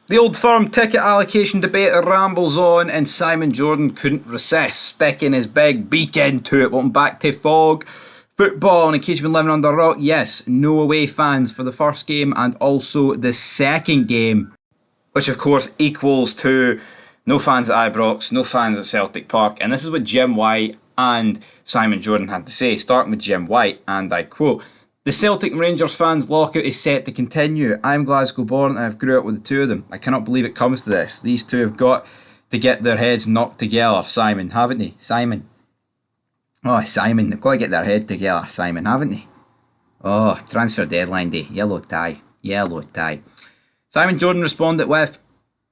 The Old Firm ticket allocation debate rambles on, and Simon Jordan couldn't resist sticking his big beak into it. Welcome back to Fog Football. And in case you've been living under a rock, yes, no away fans for the first game and also the second game, which of course equals to no fans at Ibrox, no fans at Celtic Park. And this is what Jim White and Simon Jordan had to say, starting with Jim White, and I quote: "The Celtic and Rangers fans' lockout is set to continue. I'm Glasgow born and I've grew up with the two of them. I cannot believe it comes to this. These two have got to get their heads knocked together, Simon, haven't they? Simon. Oh, Simon, they've got to get their head together, Simon, haven't they? Oh, transfer deadline day. Yellow tie. Yellow tie." Simon Jordan responded with,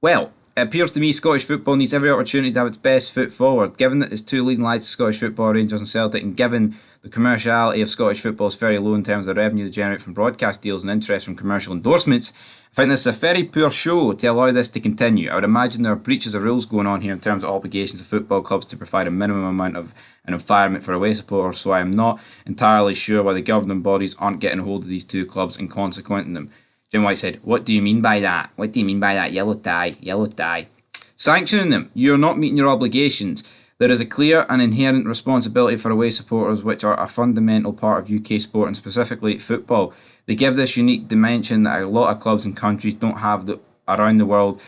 "Well, it appears to me Scottish football needs every opportunity to have its best foot forward. Given that there's two leading lights of Scottish football, Rangers and Celtic, and given the commerciality of Scottish football is very low in terms of the revenue they generate from broadcast deals and interest from commercial endorsements, I think this is a very poor show to allow this to continue. I would imagine there are breaches of rules going on here in terms of obligations of football clubs to provide a minimum amount of an environment for away supporters, so I am not entirely sure why the governing bodies aren't getting hold of these two clubs and consequenting them." Jim White said, "What do you mean by that? What do you mean by that? Yellow tie, yellow tie. Sanctioning them. You're not meeting your obligations. There is a clear and inherent responsibility for away supporters, which are a fundamental part of UK sport and specifically football. They give this unique dimension that a lot of clubs and countries don't have around the world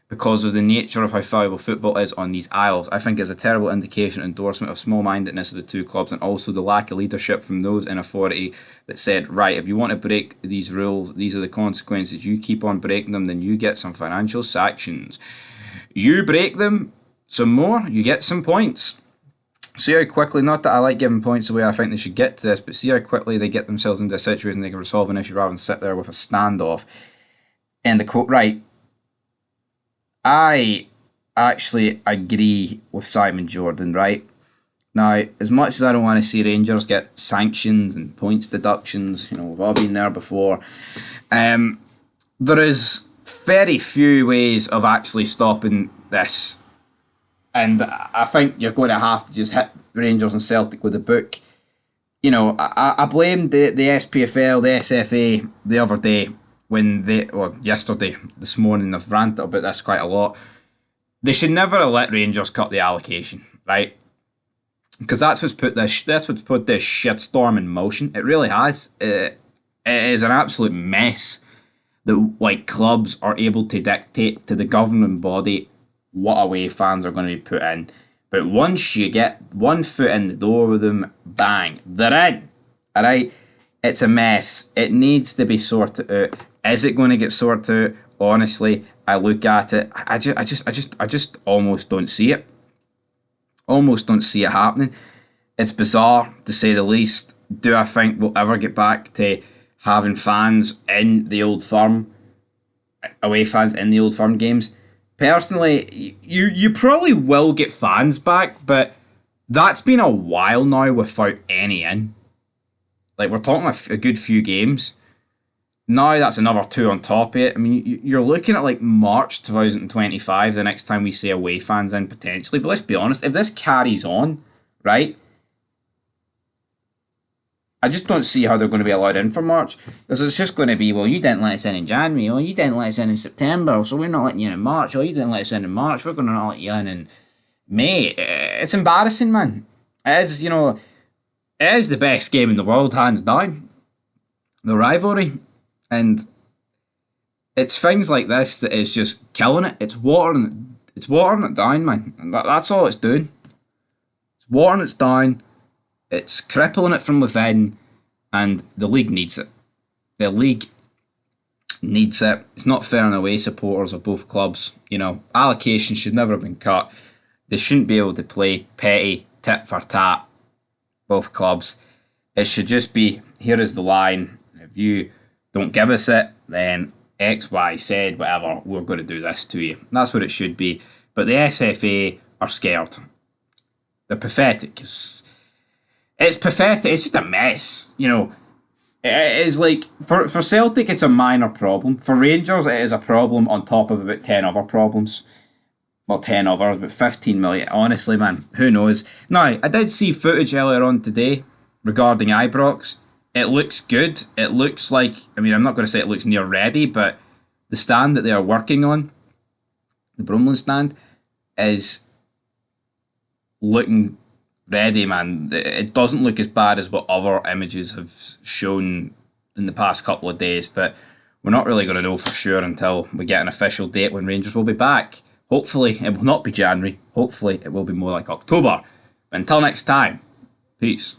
because of the nature of how valuable football is on these isles. I think it's a terrible indication and endorsement of small-mindedness of the two clubs and also the lack of leadership from those in authority that said, right, if you want to break these rules, these are the consequences. You keep on breaking them, then you get some financial sanctions. You break them some more, you get some points." See how quickly, not that I like giving points away, I think they should get to this, but see how quickly they get themselves into a situation they can resolve an issue rather than sit there with a standoff. And the quote, right, I actually agree with Simon Jordan, right? Now, as much as I don't want to see Rangers get sanctions and points deductions, we've all been there before, there is very few ways of actually stopping this. And I think you're going to have to just hit Rangers and Celtic with a book. I blamed the SPFL, the SFA the other day yesterday, this morning. I've ranted about this quite a lot. They should never have let Rangers cut the allocation, right? Because that's what's put this shitstorm in motion. It really has. It is an absolute mess that clubs are able to dictate to the governing body what away fans are going to be put in. But once you get one foot in the door with them, bang, they're in. Alright? It's a mess. It needs to be sorted out. Is it going to get sorted out? Honestly, I look at it. I just almost don't see it. Almost don't see it happening. It's bizarre, to say the least. Do I think we'll ever get back to having fans in the Old Firm, away fans in the Old Firm games? Personally, you probably will get fans back, but that's been a while now without any in. We're talking a good few games. Now that's another two on top of it. I mean, you're looking at March 2025, the next time we see away fans in potentially. But let's be honest, if this carries on, right, I just don't see how they're going to be allowed in for March. Because it's just going to be, well, you didn't let us in January. Oh, you didn't let us in September, so we're not letting you in March. Oh, you didn't let us in March. We're going to not let you in May. It's embarrassing, man. It is, it is the best game in the world, hands down. The rivalry. And it's things like this that is just killing it. It's watering it down, man. And that's all it's doing. It's watering it down. It's crippling it from within, and the league needs it. The league needs it. It's not fair on away supporters of both clubs. Allocations should never have been cut. They shouldn't be able to play petty, tit for tat, both clubs. It should just be, here is the line. If you don't give us it, then X, Y, Z, whatever, we're going to do this to you. That's what it should be. But the SFA are scared. They're pathetic. It's pathetic. It's just a mess. It is for Celtic, it's a minor problem. For Rangers, it is a problem on top of about 10 other problems. Well, 10 others, but 15 million. Honestly, man, who knows? Now, I did see footage earlier on today regarding Ibrox. It looks good. It looks like, I'm not going to say it looks near ready, but the stand that they are working on the Brumlin stand, is looking ready, man. It doesn't look as bad as what other images have shown in the past couple of days, but we're not really going to know for sure until we get an official date when Rangers will be back. Hopefully, it will not be January. Hopefully, it will be more like October. But until next time, peace.